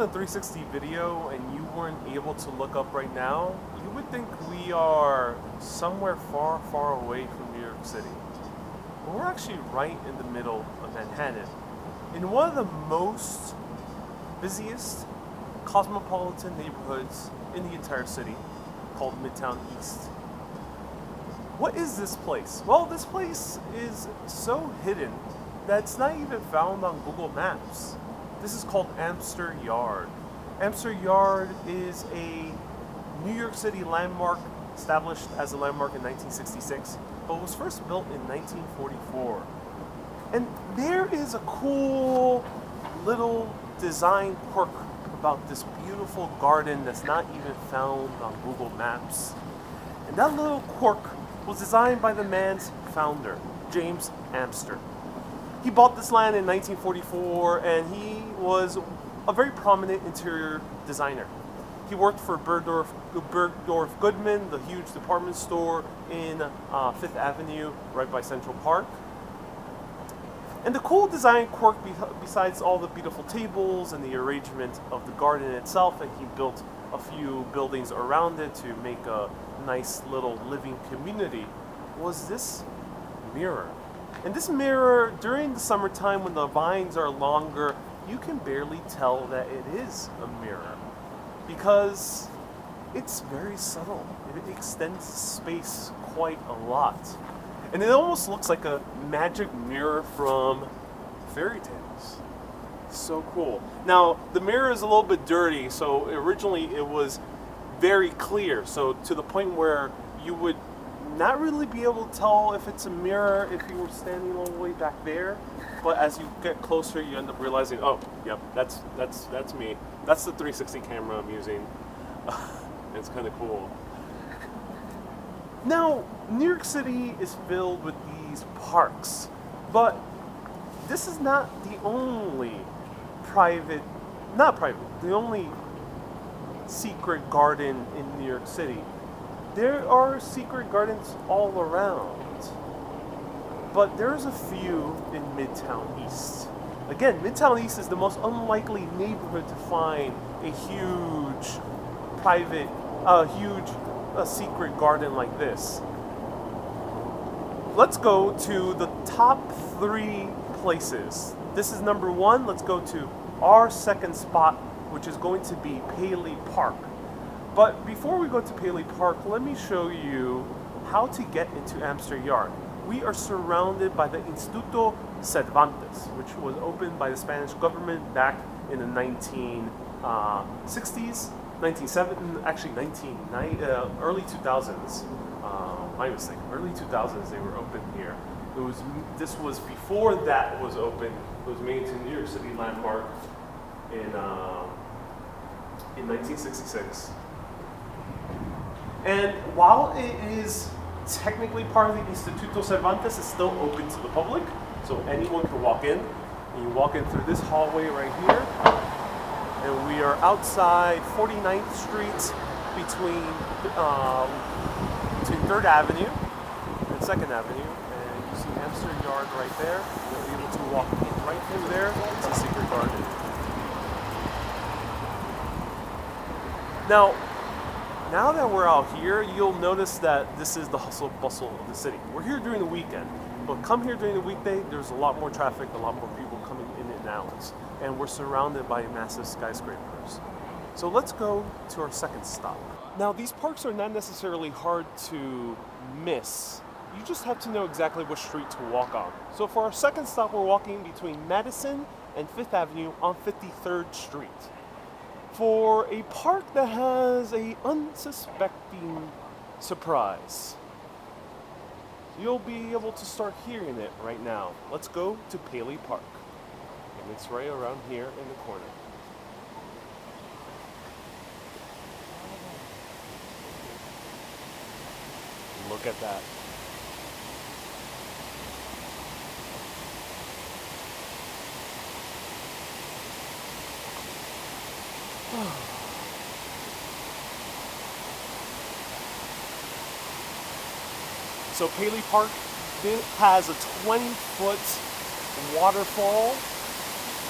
a 360 video and you weren't able to look up right now, you would think we are somewhere far, far away from New York City. But we're actually right in the middle of Manhattan, in one of the most busiest cosmopolitan neighborhoods in the entire city, called Midtown East. What is this place? Well, this place is so hidden that it's not even found on Google Maps. This is called Amster Yard. Amster Yard is a New York City landmark established as a landmark in 1966, but was first built in 1944. And there is a cool little design quirk about this beautiful garden that's not even found on Google Maps. And that little quirk was designed by the man's founder, James Amster. He bought this land in 1944, and he was a very prominent interior designer. He worked for Bergdorf Goodman, the huge department store in Fifth Avenue, right by Central Park. And the cool design quirk, besides all the beautiful tables and the arrangement of the garden itself, and he built a few buildings around it to make a nice little living community, was this mirror. And this mirror, during the summertime when the vines are longer, you can barely tell that it is a mirror because it's very subtle. It extends space quite a lot. And it almost looks like a magic mirror from fairy tales. So cool. Now, the mirror is a little bit dirty, so originally it was very clear, so to the point where you would not really be able to tell if it's a mirror if you were standing all the way back there, but as you get closer you end up realizing, oh, yep, that's me. That's the 360 camera I'm using. It's kind of cool. Now, New York City is filled with these parks, but this is not the only the only secret garden in New York City. There are secret gardens all around, but there's a few in Midtown East. Again, Midtown East is the most unlikely neighborhood to find a huge secret garden like this. Let's go to the top 3 places. This is number 1. Let's go to our second spot, which is going to be Paley Park. But before we go to Paley Park, let me show you how to get into Amster Yard. We are surrounded by the Instituto Cervantes, which was opened by the Spanish government back in the 1960s, early 2000s. My mistake. Early 2000s they were opened here. This was before that was open. It was made to New York City landmark in 1966. And while it is technically part of the Instituto Cervantes, it's still open to the public, so anyone can walk in. And you walk in through this hallway right here, and we are outside 49th Street between 3rd Avenue and 2nd Avenue, and you see Amster Yard right there. You'll be able to walk in right through there. It's a secret garden. Now that we're out here, you'll notice that this is the hustle bustle of the city. We're here during the weekend, but come here during the weekday, there's a lot more traffic, a lot more people coming in and out, and we're surrounded by massive skyscrapers. So let's go to our second stop. Now, these parks are not necessarily hard to miss. You just have to know exactly which street to walk on. So for our second stop, we're walking between Madison and 5th Avenue on 53rd Street. For a park that has an unsuspecting surprise. You'll be able to start hearing it right now. Let's go to Paley Park. And it's right around here in the corner. Look at that. So Paley Park has a 20-foot waterfall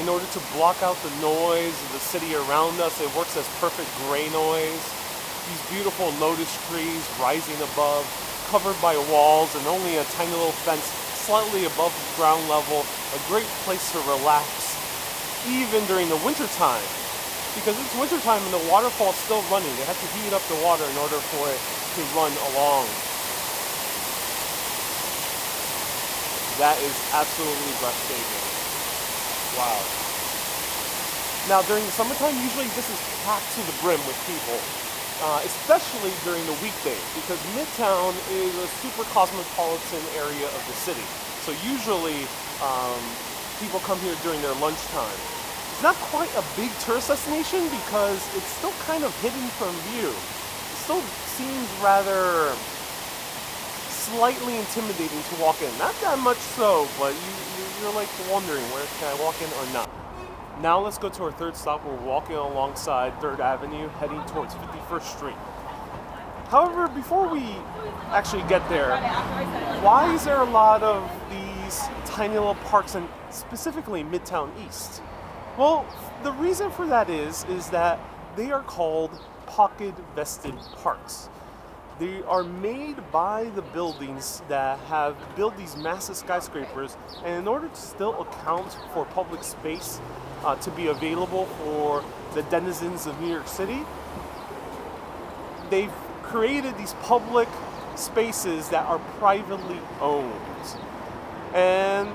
in order to block out the noise of the city around us. It works as perfect gray noise. These beautiful lotus trees rising above, covered by walls and only a tiny little fence slightly above ground level. A great place to relax, even during the winter time. Because it's winter time and the waterfall's still running. They have to heat up the water in order for it to run along. That is absolutely breathtaking. Wow. Now during the summertime, usually this is packed to the brim with people, especially during the weekdays, because Midtown is a super cosmopolitan area of the city. So usually people come here during their lunchtime. It's not quite a big tourist destination because it's still kind of hidden from view. It still seems rather slightly intimidating to walk in. Not that much so, but you're like wondering, where can I walk in or not? Now let's go to our third stop. We're walking alongside 3rd Avenue, heading towards 51st Street. However, before we actually get there, why is there a lot of these tiny little parks, and specifically Midtown East? Well, the reason for that is that they are called pocket-vested parks. They are made by the buildings that have built these massive skyscrapers, and in order to still account for public space to be available for the denizens of New York City, they've created these public spaces that are privately owned. And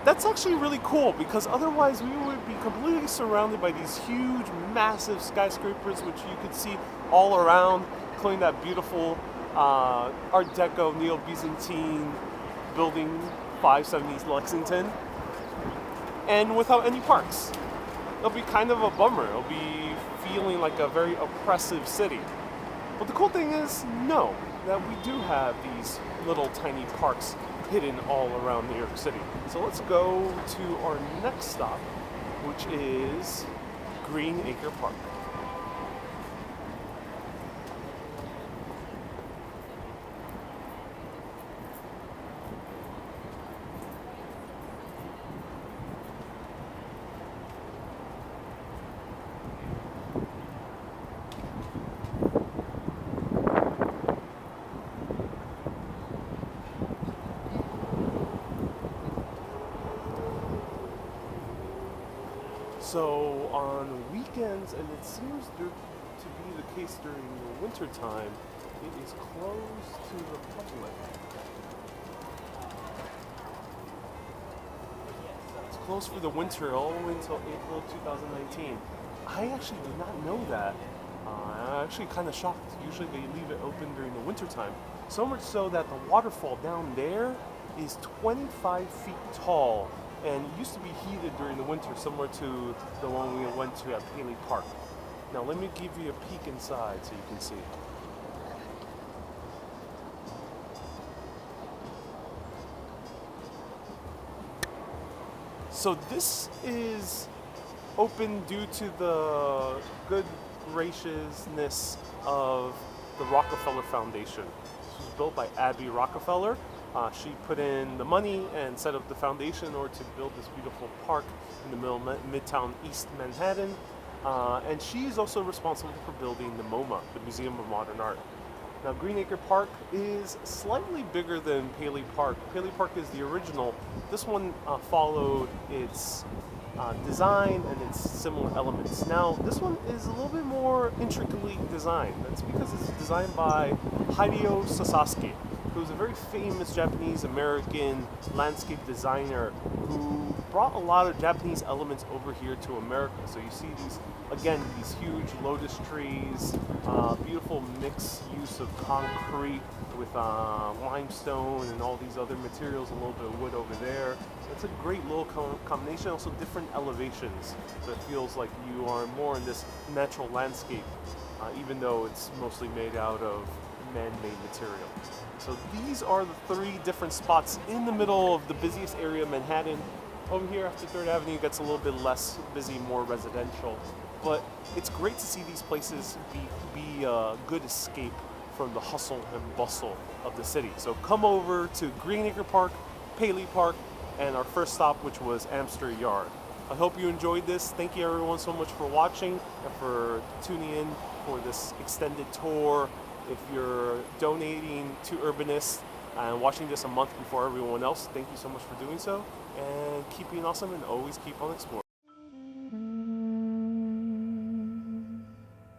that's actually really cool, because otherwise we would be completely surrounded by these huge, massive skyscrapers, which you could see all around, including that beautiful Art Deco Neo-Byzantine building 570 Lexington, and without any parks. It'll be kind of a bummer. It'll be feeling like a very oppressive city. But the cool thing is, no, that we do have these little tiny parks hidden all around New York City. So let's go to our next stop, which is Greenacre Park. So on weekends, and it seems to be the case during the winter time, it is closed to the public. It's closed for the winter all the way until April 2019. I actually did not know that. I'm actually kind of shocked. Usually they leave it open during the winter time. So much so that the waterfall down there is 25 feet tall, and it used to be heated during the winter, similar to the one we went to at Paley Park. Now let me give you a peek inside so you can see. So this is open due to the good graciousness of the Rockefeller Foundation. This was built by Abby Rockefeller. She put in the money and set up the foundation in order to build this beautiful park in the middle of Midtown East Manhattan. And she's also responsible for building the MoMA, the Museum of Modern Art. Now, Greenacre Park is slightly bigger than Paley Park. Paley Park is the original. This one followed its design and its similar elements. Now, this one is a little bit more intricately designed. That's because it's designed by Hideo Sasaki, who was a very famous Japanese-American landscape designer who brought a lot of Japanese elements over here to America. So you see these, again, these huge lotus trees, beautiful mixed use of concrete with limestone and all these other materials, a little bit of wood over there. So it's a great little combination, also different elevations. So it feels like you are more in this natural landscape, even though it's mostly made out of man-made material. So these are the 3 different spots in the middle of the busiest area of Manhattan. Over here after 3rd Avenue gets a little bit less busy, more residential. But it's great to see these places be a good escape from the hustle and bustle of the city. So come over to Greenacre Park, Paley Park, and our first stop, which was Amster Yard. I hope you enjoyed this. Thank you everyone so much for watching and for tuning in for this extended tour. If you're donating to Urbanist and watching this a month before everyone else, thank you so much for doing so. And keep being awesome and always keep on exploring.